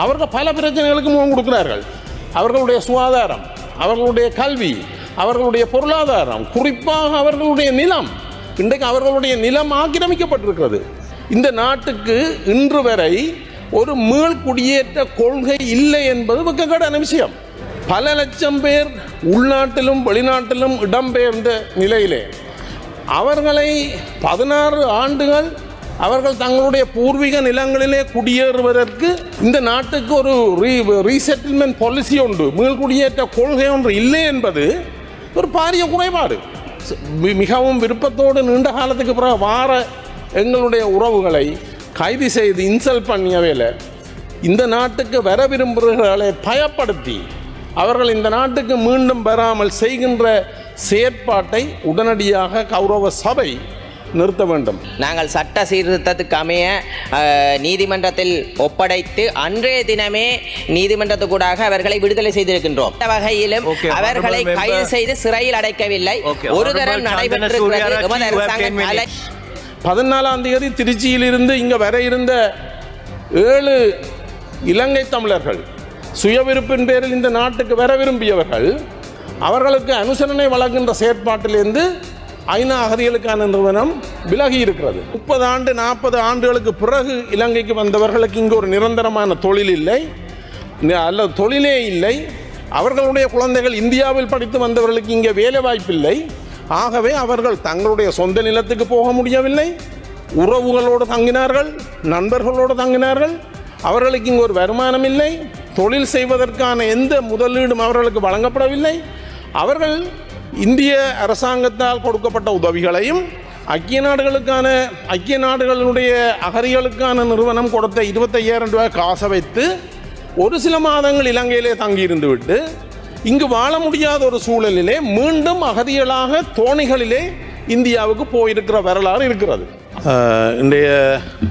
அவர்கள் பல பிரச்சனைகளுக்கு முகம் கொடுக்கிறார்கள். அவர்களுடைய சுகாதாரம், அவர்களுடைய கல்வி, அவர்களுடைய பொருளாதாரம், குறிப்பாக அவர்களுடைய நிலம். இன்றைக்கு அவர்களுடைய நிலம் ஆக்கிரமிக்கப்பட்டிருக்கிறது. இந்த நாட்டுக்கு இன்று வரை ஒரு மீள் குடியேற்ற கொள்கை இல்லை என்பது வெட்கக்கேடான விஷயம். பல லட்சம் பேர் உள்நாட்டிலும் வெளிநாட்டிலும் இடம்பெயர்ந்த நிலையிலே அவர்களை 16 ஆண்டுகள் அவர்கள் தங்களுடைய பூர்வீக நிலங்களிலே குடியேறுவதற்கு இந்த நாட்டுக்கு ஒரு ரீசெட்டில்மெண்ட் பாலிசி ஒன்று, மீள்குடியேற்ற கொள்கை ஒன்று இல்லை என்பது ஒரு பாரிய குறைபாடு. மிகவும் விருப்பத்தோடு நீண்ட காலத்துக்கு பிறகு வார எங்களுடைய உறவுகளை கைது செய்து இன்சல்ட் பண்ணியவேல இந்த நாட்டுக்கு வர விரும்புகிறவர்களை பயப்படுத்தி அவர்கள் இந்த நாட்டுக்கு மீண்டும் பெறாமல் செய்கின்ற செயற்பாட்டை உடனடியாக கௌரவ சபை நிறுத்த வேண்டும். நாங்கள் சட்ட சீர்திருத்தத்துக்கு அமைய நீதிமன்றத்தில் ஒப்படைத்து அன்றைய தினமே நீதிமன்றத்துக்கூடாக அவர்களை விடுதலை செய்திருக்கின்றோம். இந்த வகையிலும் அவர்களை கைது செய்து சிறையில் அடைக்கவில்லை. ஒரு தரம் நடைபெற்றிருக்கிறது. 14ஆம் தேதி திருச்சியிலிருந்து இங்கு வர இருந்த 7 இலங்கை தமிழர்கள் சுயவிருப்பின் பேரில் இந்த நாட்டுக்கு வர விரும்பியவர்கள் அவர்களுக்கு அனுசரணை வழங்குகின்ற செயற்பாட்டிலிருந்து ஐநா அகதிகளுக்கான நிறுவனம் விலகி இருக்கிறது. 30 ஆண்டு 40 ஆண்டுகளுக்கு பிறகு இலங்கைக்கு வந்தவர்களுக்கு இங்கு ஒரு நிரந்தரமான தொழில் இல்லை அல்லது தொழிலே இல்லை. அவர்களுடைய குழந்தைகள் இந்தியாவில் படித்து வந்தவர்களுக்கு இங்கே வேலை வாய்ப்பில்லை. ஆகவே அவர்கள் தங்களுடைய சொந்த நிலத்துக்கு போக முடியவில்லை. உறவுகளோடு தங்கினார்கள், நண்பர்களோடு தங்கினார்கள். அவர்களுக்கு இங்கு ஒரு வருமானம் இல்லை. தொழில் செய்வதற்கான எந்த முதலீடும் அவர்களுக்கு வழங்கப்படவில்லை. அவர்கள் இந்திய அரசாங்கத்தால் கொடுக்கப்பட்ட உதவிகளையும் ஐக்கிய நாடுகளுடைய அகதிகளுக்கான நிறுவனம் கொடுத்த 25,000 ரூபாய் காசை வைத்து ஒரு சில மாதங்கள் இலங்கையிலே தங்கியிருந்து விட்டு இங்கு வாழ முடியாத ஒரு சூழலிலே மீண்டும் அகதிகளாக தோணிகளிலே இந்தியாவுக்கு போயிருக்கிற வரலாறு இருக்கிறது. இன்றைய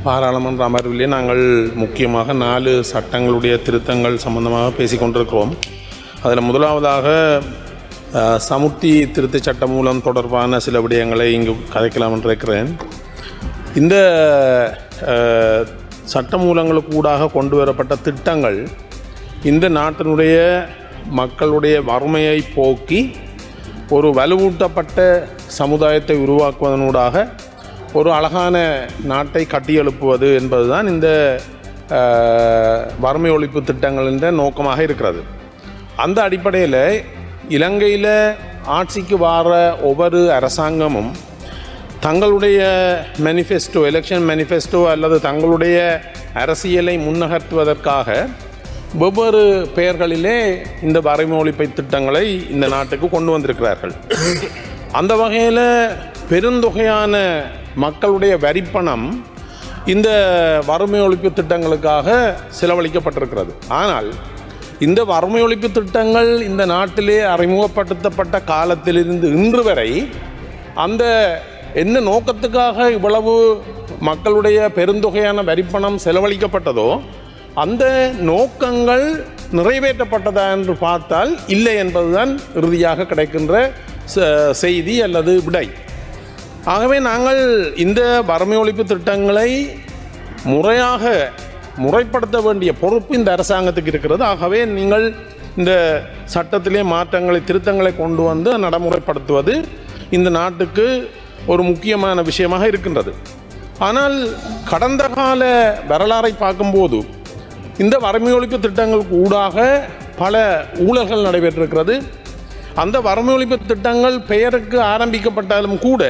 பாராளுமன்ற அமர்விலே நாங்கள் முக்கியமாக 4 சட்டங்களுடைய திருத்தங்கள் சம்பந்தமாக பேசிக்கொண்டிருக்கிறோம். அதில் முதலாவதாக சமுர்த்தி திருத்த சட்ட மூலம் தொடர்பான சில விடயங்களை இங்கு கதைக்கலாம் என்று இருக்கிறேன். இந்த சட்ட மூலங்களுக்கு ஊடாக கொண்டு வரப்பட்ட திட்டங்கள் இந்த நாட்டினுடைய மக்களுடைய வறுமையை போக்கி ஒரு வலுவூட்டப்பட்ட சமுதாயத்தை உருவாக்குவதனூடாக ஒரு அழகான நாட்டை கட்டியெழுப்புவது என்பதுதான் இந்த வறுமை ஒழிப்பு திட்டங்களின் நோக்கமாக இருக்கிறது. அந்த அடிப்படையில் இலங்கையில் ஆட்சிக்கு வர ஒவ்வொரு அரசாங்கமும் தங்களுடைய மேனிஃபெஸ்டோ, எலெக்ஷன் மேனிஃபெஸ்டோ அல்லது தங்களுடைய அரசியலை முன்னகர்த்துவதற்காக வெவ்வேறு பெயர்களிலே இந்த வறுமை ஒழிப்பு திட்டங்களை இந்த நாட்டுக்கு கொண்டு வந்திருக்கிறார்கள். அந்த வகையில் பெருந்தொகையான மக்களுடைய வரிப்பணம் இந்த வறுமை ஒழிப்பு திட்டங்களுக்காக செலவழிக்கப்பட்டிருக்கிறது. ஆனால் இந்த வறுமை ஒழிப்பு திட்டங்கள் இந்த நாட்டிலே அறிமுகப்படுத்தப்பட்ட காலத்திலிருந்து இன்று வரை அந்த என்ன நோக்கத்துக்காக இவ்வளவு மக்களுடைய பெருந்தொகையான வரிப்பணம் செலவழிக்கப்பட்டதோ அந்த நோக்கங்கள் நிறைவேற்றப்பட்டதா என்று பார்த்தால் இல்லை என்பதுதான் இறுதியாக கிடைக்கின்ற செய்தி அல்லது விடை. ஆகவே நாங்கள் இந்த வறுமை ஒழிப்பு திட்டங்களை முறைப்படுத்த வேண்டிய பொறுப்பு இந்த அரசாங்கத்துக்கு இருக்கிறது. ஆகவே நீங்கள் இந்த சட்டத்திலே மாற்றங்களை, திருத்தங்களை கொண்டு வந்து நடைமுறைப்படுத்துவது இந்த நாட்டுக்கு ஒரு முக்கியமான விஷயமாக இருக்கின்றது. ஆனால் கடந்த கால வரலாறை பார்க்கும்போது இந்த வறுமை ஒழிப்பு திட்டங்களுக்கு ஊடாக பல ஊழல்கள் நடைபெற்றிருக்கிறது. அந்த வறுமை ஒழிப்பு திட்டங்கள் பெயருக்கு ஆரம்பிக்கப்பட்டாலும் கூட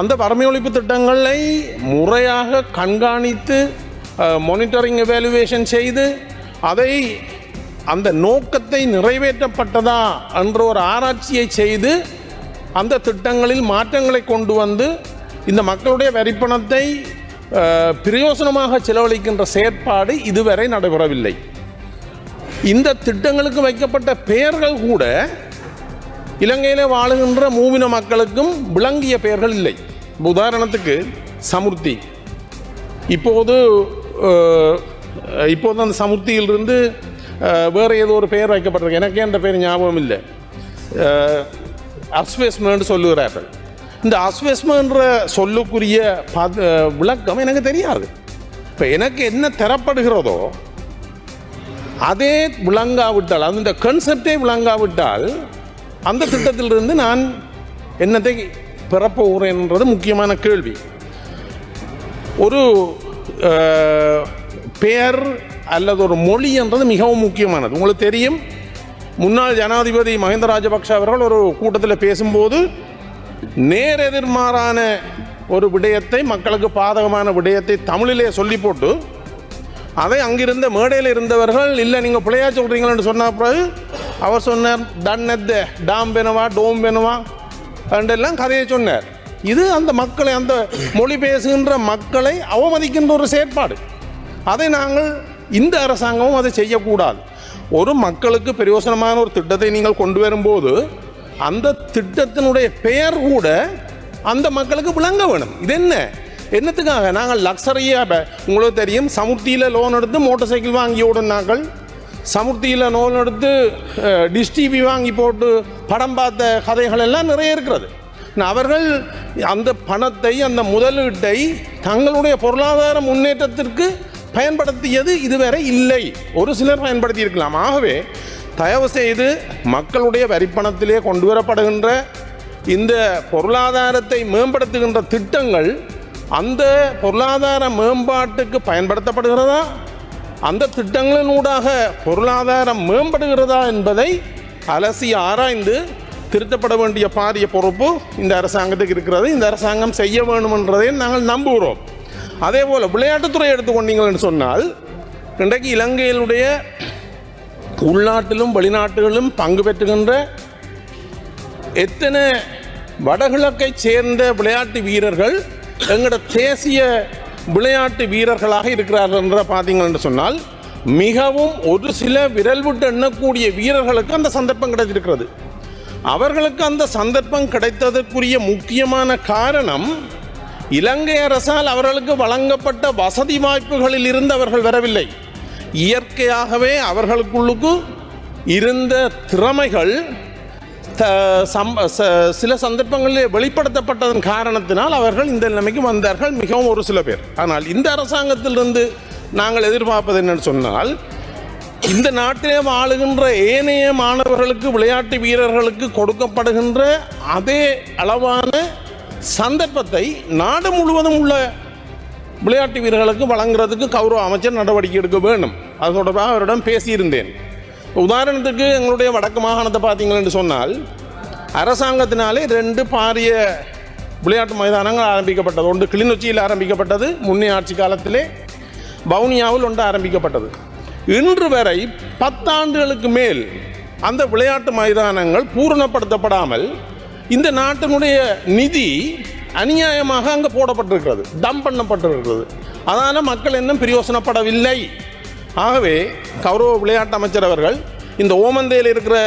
அந்த வறுமை ஒழிப்பு திட்டங்களை முறையாக கண்காணித்து மானிட்டரிங் எவாலுவேஷன் செய்து அதை அந்த நோக்கத்தை நிறைவேற்றப்பட்டதா என்ற ஒரு ஆராய்ச்சியை செய்து அந்த திட்டங்களில் மாற்றங்களை கொண்டு வந்து இந்த மக்களுடைய வரிப்பணத்தை பிரயோசனமாக செலவழிக்கின்ற செயற்பாடு இதுவரை நடைபெறவில்லை. இந்த திட்டங்களுக்கு வைக்கப்பட்ட பெயர்கள் கூட இலங்கையில் வாழுகின்ற மூவின மக்களுக்கும் விளங்கிய பெயர்கள் இல்லை. உதாரணத்துக்கு சமுர்த்தி, இப்போது அந்த சமுர்த்தியிலிருந்து வேறு ஏதோ ஒரு பெயர் வைக்கப்பட்டிருக்கு. எனக்கே அந்த பெயர் ஞாபகம் இல்லை. அஸ்வெஸ்மென்று சொல்லுகிறார்கள். இந்த அஸ்வெஸ்மென்ற சொல்லுக்குரிய விளக்கம் எனக்கு தெரியாது. இப்போ எனக்கு என்ன தரப்படுகிறதோ அதே விளங்காவிட்டால் அந்த கன்செப்டே விளங்காவிட்டால் அந்த திட்டத்திலிருந்து நான் என்னத்தை பெறப்போகிறேன்ன்றது முக்கியமான கேள்வி. ஒரு பெயர் அல்லது ஒரு மொழி என்றது மிகவும் முக்கியமானது. உங்களுக்கு தெரியும், முன்னாள் ஜனாதிபதி மஹிந்த ராஜபக்ஷ அவர்கள் ஒரு கூட்டத்தில் பேசும்போது நேரெதிர்மாறான ஒரு விடயத்தை, மக்களுக்கு பாதகமான விடயத்தை தமிழிலே சொல்லி போட்டு அதை அங்கிருந்த மேடையில் இருந்தவர்கள் இல்லை நீங்கள் பிள்ளையா சொல்கிறீங்களன்னு சொன்ன பிறகு அவர் சொன்னார் டன் எத்த டாம் பெனவா டோம் பெனவா என்றெல்லாம் கதையை சொன்னார். இது அந்த மக்களை, அந்த மொழி பேசுகின்ற மக்களை அவமதிக்கின்ற ஒரு செயற்பாடு. அதை நாங்கள் இந்த அரசாங்கமும் அதை செய்யக்கூடாது. ஒரு மக்களுக்கு பிரயோசனமான ஒரு திட்டத்தை நீங்கள் கொண்டு வரும்போது அந்த திட்டத்தினுடைய பெயர் கூட அந்த மக்களுக்கு விளங்க வேணும். இது என்னத்துக்காக நாங்கள் லக்ஸரியாக, உங்களுக்கு தெரியும், சமுர்த்தியில் லோன் எடுத்து மோட்டார் சைக்கிள் வாங்கி ஓடுனாக்கள், சமுர்த்தியில் லோன் எடுத்து டிஷ் டிவி வாங்கி போட்டு படம் பார்த்த கதைகள் எல்லாம் நிறைய இருக்கிறது. அவர்கள் அந்த பணத்தை, அந்த முதலீட்டை தங்களுடைய பொருளாதார முன்னேற்றத்திற்கு பயன்படுத்தியது இதுவரை இல்லை. ஒரு சிலர் பயன்படுத்தி இருக்கலாம். ஆகவே தயவு செய்து மக்களுடைய வரிப்பணத்திலே கொண்டு வரப்படுகின்ற இந்த பொருளாதாரத்தை மேம்படுத்துகின்ற திட்டங்கள் அந்த பொருளாதார மேம்பாட்டுக்கு பயன்படுத்தப்படுகிறதா, அந்த திட்டங்களினூடாக பொருளாதாரம் மேம்படுகிறதா என்பதை அலசி ஆராய்ந்து திருத்தப்பட வேண்டிய பாரிய பொறுப்பு இந்த அரசாங்கத்துக்கு இருக்கிறது. இந்த அரசாங்கம் செய்ய வேண்டும் என்றதை நாங்கள் நம்புகிறோம். அதே போல் விளையாட்டுத்துறை எடுத்துக்கொண்டீங்கன்னு சொன்னால், இன்றைக்கு இலங்கையினுடைய உள்நாட்டிலும் வெளிநாட்டுகளிலும் பங்கு பெற்றுகின்ற எத்தனை வடகிழக்கை சேர்ந்த விளையாட்டு வீரர்கள் எங்களோட தேசிய விளையாட்டு வீரர்களாக இருக்கிறார்கள் என்ற பார்த்தீங்கன்னு சொன்னால், மிகவும் ஒரு சில விரல் விட்டு எண்ணக்கூடிய வீரர்களுக்கு அந்த சந்தர்ப்பம் கிடைத்திருக்கிறது. அவர்களுக்கு அந்த சந்தர்ப்பம் கிடைத்ததற்குரிய முக்கியமான காரணம் இலங்கை அரசால் அவர்களுக்கு வழங்கப்பட்ட வசதி வாய்ப்புகளில் இருந்து அவர்கள் வரவில்லை. இயற்கையாகவே அவர்களுக்குள்ளுக்கு இருந்த திறமைகள் சில சந்தர்ப்பங்களில் வெளிப்படுத்தப்பட்டதன் காரணத்தினால் அவர்கள் இந்த நிலைமைக்கு வந்தார்கள், மிகவும் ஒரு சில பேர். ஆனால் இந்த அரசாங்கத்திலிருந்து நாங்கள் எதிர்பார்ப்பது என்னன்னு சொன்னால், இந்த நாட்டிலே வாழுகின்ற ஏனைய மாணவர்களுக்கு, விளையாட்டு வீரர்களுக்கு கொடுக்கப்படுகின்ற அதே அளவான சந்தர்ப்பத்தை நாடு முழுவதும் உள்ள விளையாட்டு வீரர்களுக்கு வழங்குறதுக்கு கௌரவ அமைச்சர் நடவடிக்கை எடுக்க வேண்டும். அது தொடர்பாக அவரிடம் பேசியிருந்தேன். உதாரணத்துக்கு எங்களுடைய வடக்கு மாகாணத்தை பார்த்தீங்கன்னு சொன்னால், அரசாங்கத்தினாலே 2 பாரிய விளையாட்டு மைதானங்கள் ஆரம்பிக்கப்பட்டது. ஒன்று கிளிநொச்சியில் ஆரம்பிக்கப்பட்டது, முன்னே ஆட்சி காலத்திலே வவுனியாவில் ஒன்று ஆரம்பிக்கப்பட்டது. இன்று வரை 10 ஆண்டுகளுக்கு மேல் அந்த விளையாட்டு மைதானங்கள் பூரணப்படுத்தப்படாமல் இந்த நாட்டினுடைய நிதி அநியாயமாக அங்கே போடப்பட்டிருக்கிறது, டம்ப் பண்ணப்பட்டிருக்கிறது. அதனால் மக்கள் இன்னும் பிரயோசனப்படவில்லை. ஆகவே கௌரவ விளையாட்டு அமைச்சர் அவர்கள் இந்த ஓமந்தையில் இருக்கிற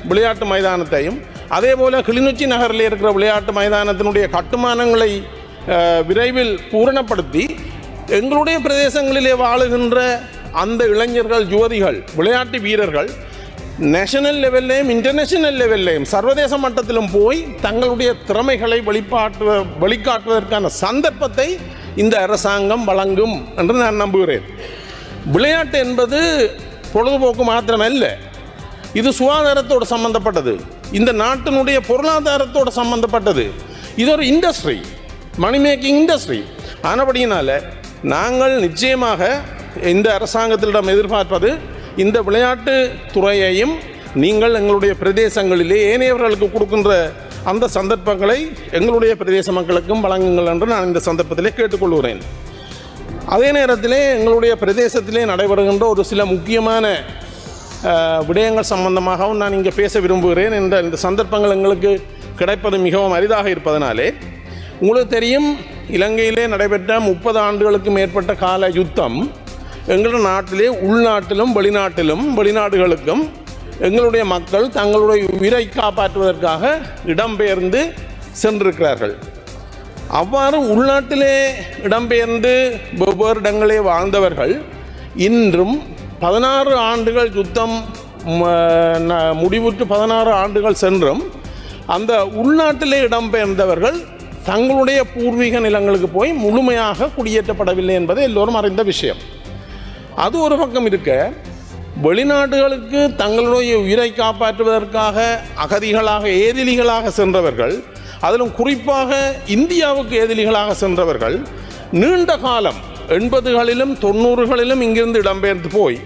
விளையாட்டு மைதானத்தையும் அதே போல் கிளிநொச்சி நகரில் இருக்கிற விளையாட்டு மைதானத்தினுடைய கட்டுமானங்களை விரைவில் பூரணப்படுத்தி எங்களுடைய பிரதேசங்களிலே வாழுகின்ற அந்த இளைஞர்கள், யுவதிகள், விளையாட்டு வீரர்கள் நேஷனல் லெவல்லையும் இன்டர்நேஷனல் லெவல்லையும் சர்வதேச மட்டத்திலும் போய் தங்களுடைய திறமைகளை வெளிக்காட்டுவதற்கான சந்தர்ப்பத்தை இந்த அரசாங்கம் வழங்கும் என்று நான் நம்புகிறேன். விளையாட்டு என்பது பொழுதுபோக்கு மாத்திரமல்ல, இது சுகாதாரத்தோடு சம்பந்தப்பட்டது, இந்த நாட்டினுடைய பொருளாதாரத்தோடு சம்பந்தப்பட்டது. இது ஒரு இண்டஸ்ட்ரி, மணி மேக்கிங் இண்டஸ்ட்ரி. ஆனபடியினால நாங்கள் நிச்சயமாக இந்த அரசாங்கத்திடம் எதிர்பார்ப்பது, இந்த விளையாட்டு துறையையும் நீங்கள் எங்களுடைய பிரதேசங்களிலே ஏனையவர்களுக்கு கொடுக்கின்ற அந்த சந்தர்ப்பங்களை எங்களுடைய பிரதேச மக்களுக்கும் வழங்குங்கள் என்று நான் இந்த சந்தர்ப்பத்திலே கேட்டுக்கொள்கிறேன். அதே நேரத்திலே எங்களுடைய பிரதேசத்திலே நடைபெறுகின்ற ஒரு சில முக்கியமான விடயங்கள் சம்பந்தமாகவும் நான் இங்கே பேச விரும்புகிறேன். இந்த சந்தர்ப்பங்கள் எங்களுக்கு கிடைப்பது மிகவும் அரிதாக இருப்பதனாலே, உங்களுக்கு தெரியும், இலங்கையிலே நடைபெற்ற 30 ஆண்டுகளுக்கு மேற்பட்ட கால யுத்தம் எங்களுடைய நாட்டிலே உள்நாட்டிலும் வெளிநாடுகளுக்கும் எங்களுடைய மக்கள் தங்களுடைய உயிரை காப்பாற்றுவதற்காக இடம்பெயர்ந்து சென்றிருக்கிறார்கள். அவ்வாறு உள்நாட்டிலே இடம்பெயர்ந்து வெவ்வேறு இடங்களே வாழ்ந்தவர்கள் இன்றும் 16 ஆண்டுகள் யுத்தம் முடிவுற்று 16 ஆண்டுகள் சென்றும் அந்த உள்நாட்டிலே இடம்பெயர்ந்தவர்கள் தங்களுடைய பூர்வீக நிலங்களுக்கு போய் முழுமையாக குடியேற்றப்படவில்லை என்பது எல்லோரும் அறிந்த விஷயம். அது ஒரு பக்கம் இருக்க, வெளிநாடுகளுக்கு தங்களுடைய உயிரை காப்பாற்றுவதற்காக அகதிகளாக ஏதிலிகளாக சென்றவர்கள், அதிலும் குறிப்பாக இந்தியாவுக்கு ஏதிலிகளாக சென்றவர்கள் நீண்ட காலம் 80களிலும் 90களிலும் இங்கிருந்து இடம்பெயர்ந்து போய்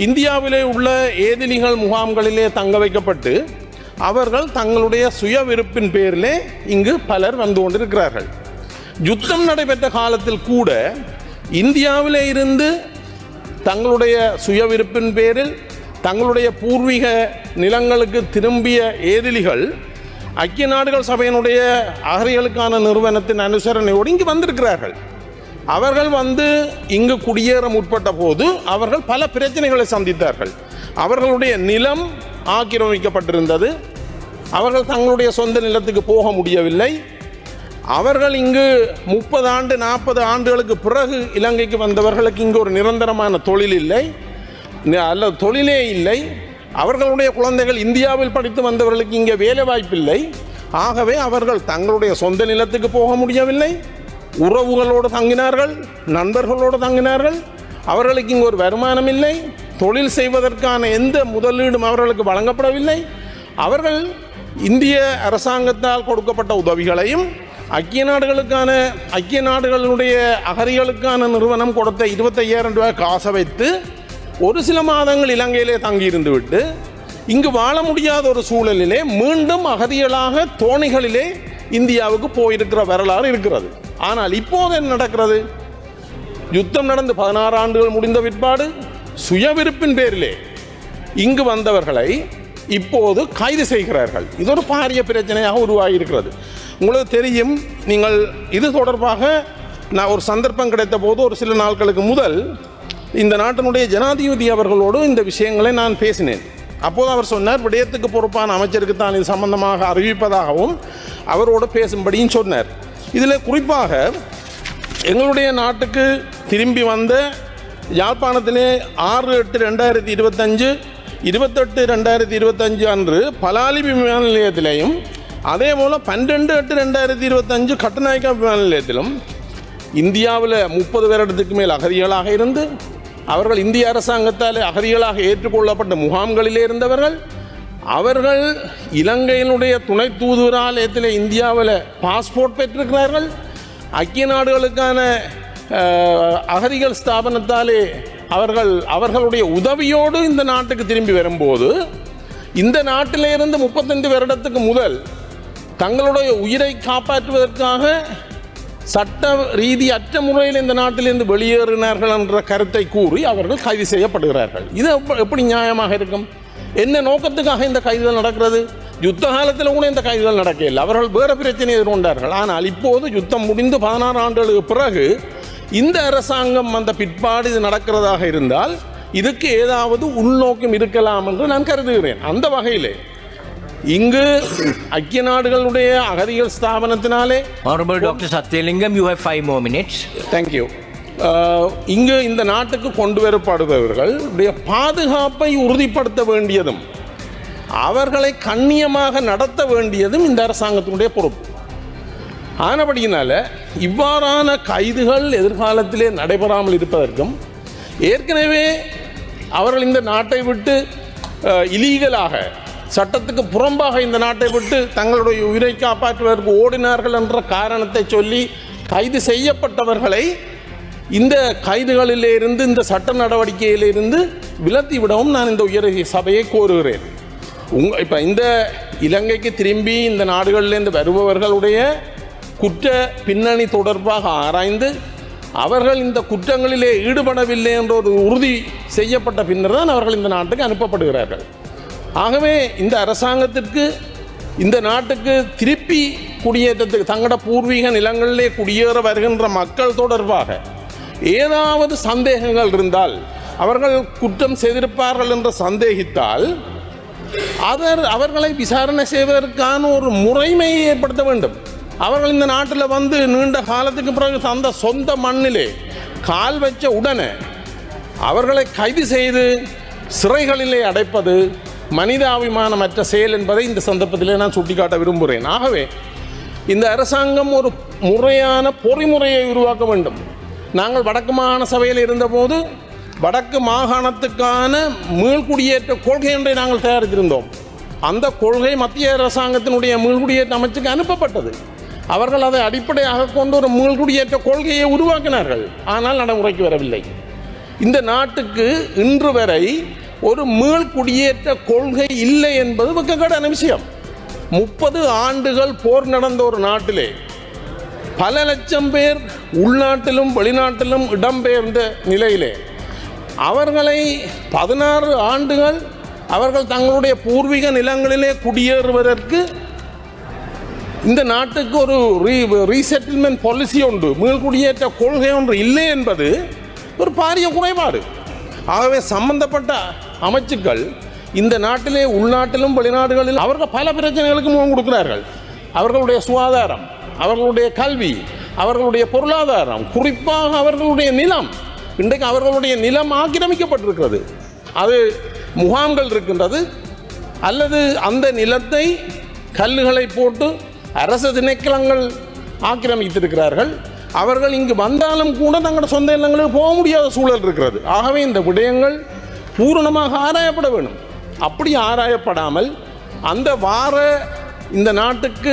இந்தியாவிலே உள்ள ஏதிலிகள் முகாம்களிலே தங்க வைக்கப்பட்டு அவர்கள் தங்களுடைய சுய விருப்பின் பேரிலே இங்கு பலர் வந்து கொண்டிருக்கிறார்கள். யுத்தம் நடைபெற்ற காலத்தில் கூட இந்தியாவிலே இருந்து தங்களுடைய சுய விருப்பின் பேரில் தங்களுடைய பூர்வீக நிலங்களுக்கு திரும்பிய ஏதிலிகள் ஐக்கிய நாடுகள் சபையினுடைய அகதிகளுக்கான நிறுவனத்தின் அனுசரணையோடு இங்கு வந்திருக்கிறார்கள். அவர்கள் வந்து இங்கு குடியேற முற்பட்ட போது அவர்கள் பல பிரச்சனைகளை சந்தித்தார்கள். அவர்களுடைய நிலம் ஆக்கிரமிக்கப்பட்டிருந்தது. அவர்கள் தங்களுடைய சொந்த நிலத்துக்கு போக முடியவில்லை. அவர்கள் இங்கு 30 ஆண்டு 40 ஆண்டுகளுக்கு பிறகு இலங்கைக்கு வந்தவர்களுக்கு இங்கு ஒரு நிரந்தரமான தொழில் இல்லை அல்லது தொழிலே இல்லை. அவர்களுடைய குழந்தைகள் இந்தியாவில் படித்து வந்தவர்களுக்கு இங்கே வேலை வாய்ப்பில்லை. ஆகவே அவர்கள் தங்களுடைய சொந்த நிலத்துக்கு போக முடியவில்லை. உறவுகளோடு தங்கினார்கள், நண்பர்களோடு தங்கினார்கள். அவர்களுக்கு இங்கு ஒரு வருமானம் இல்லை. தொழில் செய்வதற்கான எந்த முதலீடும் அவர்களுக்கு வழங்கப்படவில்லை. அவர்கள் இந்திய அரசாங்கத்தால் கொடுக்கப்பட்ட உதவிகளையும் ஐக்கிய நாடுகளுடைய அகதிகளுக்கான நிறுவனம் கொடுத்த 25,000 ரூபாய் காசை வைத்து ஒரு சில மாதங்கள் இலங்கையிலே தங்கியிருந்து விட்டு இங்கு வாழ முடியாத ஒரு சூழலிலே மீண்டும் அகதிகளாக தோணிகளிலே இந்தியாவுக்கு போயிருக்கிற வரலாறு இருக்கிறது. ஆனால் இப்போது என்ன நடக்கிறது? யுத்தம் நடந்து 16 ஆண்டுகள் முடிந்த பிற்பாடு சுயவிருப்பின் பேரிலே இங்கு வந்தவர்களை இப்போது கைது செய்கிறார்கள். இது ஒரு பாரிய பிரச்சனையாக உருவாகியிருக்கிறது. உங்களுக்கு தெரியும், நீங்கள் இது தொடர்பாக நான் ஒரு சந்தர்ப்பம் கிடைத்த போது ஒரு சில நாட்களுக்கு முதல் இந்த நாட்டினுடைய ஜனாதிபதி அவர்களோடு இந்த விஷயங்களை நான் பேசினேன். அப்போது அவர் சொன்னார், விடயத்துக்கு பொறுப்பான அமைச்சருக்கு தான் இது சம்பந்தமாக அறிவிப்பதாகவும் அவரோடு பேசும்படியும் சொன்னார். இதில் குறிப்பாக எங்களுடைய நாட்டுக்கு திரும்பி வந்த யாழ்ப்பாணத்திலே 6/8/2025 28/2025 அன்று பலாலி விமான நிலையத்திலேயும் அதே போல் 12/8/2025 கட்டுநாயக்கா விமான நிலையத்திலும் இந்தியாவில் 30 வருடத்துக்கு மேல் அகதிகளாக இருந்து அவர்கள் இந்திய அரசாங்கத்தால் அகதிகளாக ஏற்றுக்கொள்ளப்பட்ட முகாம்களிலே இருந்தவர்கள். அவர்கள் இலங்கையினுடைய துணை தூதுவராலயத்தில் இந்தியாவில் பாஸ்போர்ட் பெற்றிருக்கிறார்கள். ஐக்கிய நாடுகளுக்கான அகதிகள் ஸ்தாபனத்தாலே அவர்களுடைய உதவியோடு இந்த நாட்டுக்கு திரும்பி வரும்போது இந்த நாட்டிலிருந்து 35 வருடத்துக்கு முதல் தங்களுடைய உயிரை காப்பாற்றுவதற்காக சட்ட ரீதி அற்ற முறையில் இந்த நாட்டிலிருந்து வெளியேறினார்கள் என்ற கருத்தை கூறி அவர்கள் கைது செய்யப்படுகிறார்கள். இது எப்படி நியாயமாக இருக்கும்? என்ன நோக்கத்துக்காக இந்த கைதுகள் நடக்கிறது? யுத்த காலத்தில் கூட இந்த கைதுகள் நடக்கவில்லை. அவர்கள் வேறு பிரச்சனையை எதிர்கொண்டார்கள். ஆனால் இப்போது யுத்தம் முடிந்து 16 ஆண்டுகளுக்கு பிறகு இந்த அரசாங்கம் வந்த பிற்பாடு இது நடக்கிறதாக இருந்தால் இதுக்கு ஏதாவது உள்நோக்கம் இருக்கலாம் என்று நான் கருதுகிறேன். அந்த வகையிலே இங்கு ஐக்கிய நாடுகளுடைய அகதிகள் ஸ்தாபனத்தினாலே Honorable Dr. Satyalingam, you have 5 more minutes. Thank you. இங்கு இந்த நாட்டுக்கு கொண்டு வரப்படுபவர்கள் பாதுகாப்பை உறுதிப்படுத்த வேண்டியதும் அவர்களை கண்ணியமாக நடத்த வேண்டியதும் இந்த அரசாங்கத்தினுடைய பொறுப்பு. ஆனபடியினால இவ்வாறான கைதுகள் எதிர்காலத்திலே நடைபெறாமல் இருப்பதற்கும் ஏற்கனவே அவர்கள் இந்த நாட்டை விட்டு இலீகலாக சட்டத்துக்கு புறம்பாக இந்த நாட்டை விட்டு தங்களுடைய உயிரை காப்பாற்றுவதற்கு ஓடினார்கள் என்ற காரணத்தை சொல்லி கைது செய்யப்பட்டவர்களை இந்த கைதுகளிலே இருந்து இந்த சட்ட நடவடிக்கையிலிருந்து விலத்தி விடவும் நான் இந்த உயர் சபையை கோருகிறேன். இப்போ இந்த இலங்கைக்கு திரும்பி இந்த நாடுகளிலிருந்து வருபவர்களுடைய குற்ற பின்னணி தொடர்பாக ஆராய்ந்து அவர்கள் இந்த குற்றங்களிலே ஈடுபடவில்லை என்ற ஒரு உறுதி செய்யப்பட்ட பின்னர் தான் அவர்கள் இந்த நாட்டுக்கு அனுப்பப்படுகிறார்கள். ஆகவே இந்த அரசாங்கத்திற்கு இந்த நாட்டுக்கு திருப்பி குடியேற்றத்துக்கு தங்களோட பூர்வீக நிலங்களிலே குடியேற வருகின்ற மக்கள் தொடர்பாக ஏதாவது சந்தேகங்கள் இருந்தால் அவர்கள் குற்றம் செய்திருப்பார்கள் என்று சந்தேகித்தால் அவர்களை விசாரணை செய்வதற்கான ஒரு முறைமையை ஏற்படுத்த வேண்டும். அவர்கள் இந்த நாட்டில் வந்து நீண்ட காலத்துக்கு பிறகு தந்த சொந்த மண்ணிலே கால் வச்ச உடனே அவர்களை கைது செய்து சிறைகளிலே அடைப்பது மனிதாபிமானமற்ற செயல் என்பதை இந்த சந்தர்ப்பத்திலே நான் சுட்டிக்காட்ட விரும்புகிறேன். ஆகவே இந்த அரசாங்கம் ஒரு முறையான பொறிமுறையை உருவாக்க வேண்டும். நாங்கள் வடக்கு மாகாண சபையில் இருந்தபோது வடக்கு மாகாணத்துக்கான மீள்குடியேற்ற கொள்கை ஒன்றை நாங்கள் தயாரித்திருந்தோம். அந்த கொள்கை மத்திய அரசாங்கத்தினுடைய மீள்குடியேற்ற அமைச்சுக்கு அனுப்பப்பட்டது. அவர்கள் அதை அடிப்படையாக கொண்டு ஒரு மீள்குடியேற்ற கொள்கையை உருவாக்கினார்கள். ஆனால் நடைமுறைக்கு வரவில்லை. இந்த நாட்டுக்கு இன்று வரை ஒரு மீள்குடியேற்ற கொள்கை இல்லை என்பது வெட்கக்கேடான விஷயம். 30 ஆண்டுகள் போர் நடந்த ஒரு நாட்டிலே பல லட்சம் பேர் உள்நாட்டிலும் வெளிநாட்டிலும் இடம்பெயர்ந்த நிலையிலே அவர்களை 16 ஆண்டுகள் அவர்கள் தங்களுடைய பூர்வீக நிலங்களிலே குடியேறுவதற்கு இந்த நாட்டுக்கு ஒரு ரீசெட்டில்மெண்ட் பாலிசி ஒன்று, மீள்குடியேற்ற கொள்கை ஒன்று இல்லை என்பது ஒரு பாரிய குறைபாடு. ஆகவே சம்பந்தப்பட்ட அமைச்சுக்கள் இந்த நாட்டிலே உள்நாட்டிலும் வெளிநாடுகளில் அவர்கள் பல பிரச்சனைகளுக்கு முகம் கொடுக்கிறார்கள். அவர்களுடைய சுகாதாரம், அவர்களுடைய கல்வி, அவர்களுடைய பொருளாதாரம், குறிப்பாக அவர்களுடைய நிலம். இன்றைக்கு அவர்களுடைய நிலம் ஆக்கிரமிக்கப்பட்டிருக்கிறது. அது முகாம்கள் இருக்கின்றது, அல்லது அந்த நிலத்தை கல்லுகளை போட்டு அரசு திணைக்களங்கள் ஆக்கிரமித்திருக்கிறார்கள். அவர்கள் இங்கு வந்தாலும் கூட தங்களோட சொந்த இல்லங்களுக்கு போக முடியாத சூழல் இருக்கிறது. ஆகவே இந்த விடயங்கள் பூரணமாக ஆராயப்பட வேண்டும். அப்படி ஆராயப்படாமல் அந்த வார இந்த நாட்டுக்கு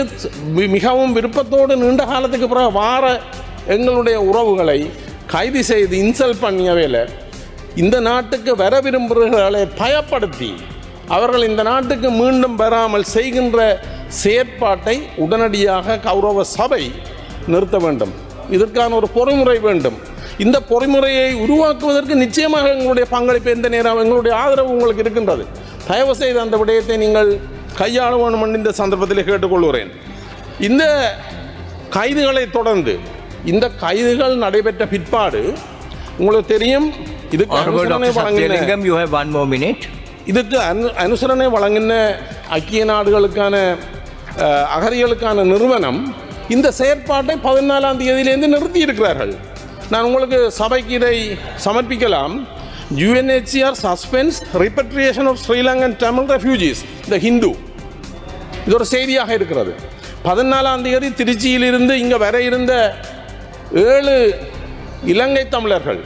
மிகவும் விருப்பத்தோடு நீண்ட காலத்துக்கு பிறகு வார எங்களுடைய உறவுகளை கைது செய்து இன்சல்ட் பண்ணியவையில் இந்த நாட்டுக்கு வர விரும்புகிறவர்களை பயப்படுத்தி அவர்கள் இந்த நாட்டுக்கு மீண்டும் வராமல் செய்கின்ற செயற்பாட்டை உடனடியாக கௌரவ சபை நிறுத்த வேண்டும். இதற்கான ஒரு பொறிமுறை வேண்டும். இந்த பொறிமுறையை உருவாக்குவதற்கு நிச்சயமாக எங்களுடைய பங்களிப்பு எந்த நேரம் எங்களுடைய ஆதரவு உங்களுக்கு இருக்கின்றது. தயவு செய்து அந்த விடயத்தை நீங்கள் கையாள வேண்டும் என்று இந்த சந்தர்ப்பத்தில் கேட்டுக்கொள்கிறேன். இந்த கைதுகளை தொடர்ந்து இந்த கைதுகள் நடைபெற்ற பிற்பாடு உங்களுக்கு தெரியும், இதுக்கு அனுசரணை வழங்கின ஐக்கிய நாடுகளுக்கான அகதிகளுக்கான நிறுவனம் இந்த செயற்பாட்டை 14ஆம் தேதியிலிருந்து நிறுத்தி இருக்கிறார்கள். நான் உங்களுக்கு சபைக்கு இதை சமர்ப்பிக்கலாம். UNHCR suspends repatriation of Sri Lankan Tamil refugees, the Hindu. இது ஒரு செய்தியாக இருக்கிறது. 14ஆம் தேதி திருச்சியிலிருந்து இங்கே வர இருந்த 7 இலங்கை தமிழர்கள்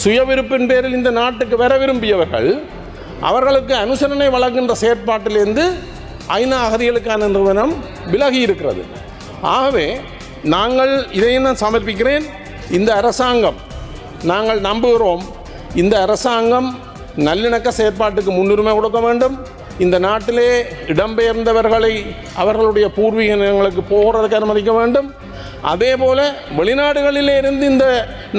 சுயவிருப்பின் பேரில் இந்த நாட்டுக்கு வர விரும்பியவர்கள், அவர்களுக்கு அனுசரணை வழங்குகின்ற செயற்பாட்டிலிருந்து ஐநா அகதிகளுக்கான நிறுவனம் விலகி இருக்கிறது. ஆகவே நாங்கள் இதையும் நான் சமர்ப்பிக்கிறேன். இந்த அரசாங்கம், நாங்கள் நம்புகிறோம், இந்த அரசாங்கம் நல்லிணக்க செயற்பாட்டுக்கு முன்னுரிமை கொடுக்க வேண்டும். இந்த நாட்டிலே இடம்பெயர்ந்தவர்களை அவர்களுடைய பூர்வீக நிலங்களுக்கு போகிறதுக்கு அனுமதிக்க வேண்டும். அதே போல் வெளிநாடுகளிலே இருந்து இந்த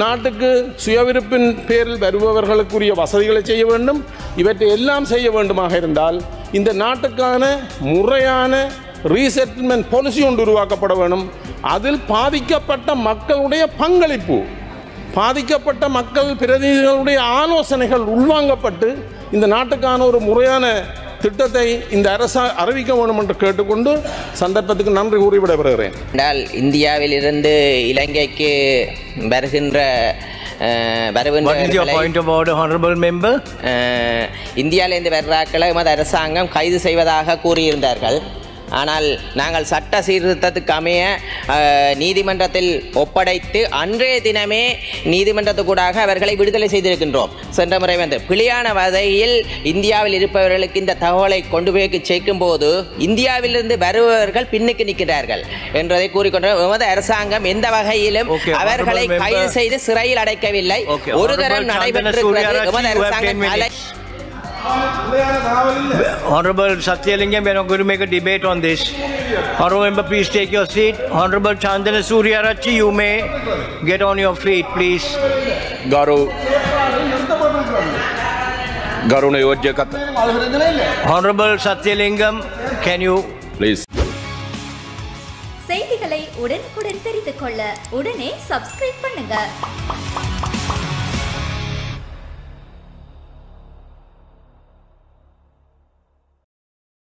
நாட்டுக்கு சுயவிருப்பின் பேரில் வருபவர்களுக்குரிய வசதிகளை செய்ய வேண்டும். இவற்றை எல்லாம் செய்ய வேண்டுமாக இருந்தால் இந்த நாட்டுக்கான முறையான ரீசெட்டில்மெண்ட் பாலிசி ஒன்று உருவாக்கப்பட வேண்டும். அதில் பாதிக்கப்பட்ட மக்களுடைய பங்களிப்பு, பாதிக்கப்பட்ட மக்கள் பிரதிநிதிகளுடைய ஆலோசனைகள் உள்வாங்கப்பட்டு இந்த நாட்டுக்கான ஒரு முறையான திட்டத்தை இந்த அரசு அறிவிக்க வேண்டும் என்று கேட்டுக்கொண்டு சந்தர்ப்பத்துக்கு நன்றி கூறி விடைபெறுகிறேன். இந்தியாவிலிருந்து இலங்கைக்கு வருகின்ற இந்தியாவிலிருந்து வர்றாக்களை அரசாங்கம் கைது செய்வதாக கூறியிருந்தார்கள். ஆனால் நாங்கள் சட்ட சீர்திருத்தத்துக்கு அமைய நீதிமன்றத்தில் ஒப்படைத்து அன்றைய தினமே நீதிமன்றத்துக்கூடாக அவர்களை விடுதலை செய்திருக்கின்றோம். சென்ற முறை வந்து பிழையான வகையில் இந்தியாவில் இருப்பவர்களுக்கு இந்த தகவலை கொண்டு போய் சேர்க்கும் போது இந்தியாவிலிருந்து வருபவர்கள் பின்னுக்கு நிற்கிறார்கள் என்றதை கூறிக்கொண்டு எமது அரசாங்கம் எந்த வகையிலும் அவர்களை கைது செய்து சிறையில் அடைக்கவில்லை. ஒரு தரம் நடைபெற்றிருக்கிறது எமது அரசாங்கம். Honorable Satyalingam, we are not going to make a debate on this. Honorable member, please take your seat. Honorable Chandana Suryarachi, you may get on your feet, please. Honorable Satyalingam, can you please? செய்திகளை உடனுக்குடன் தெரிந்து கொள்ள உடனே subscribe பண்ணுங்க.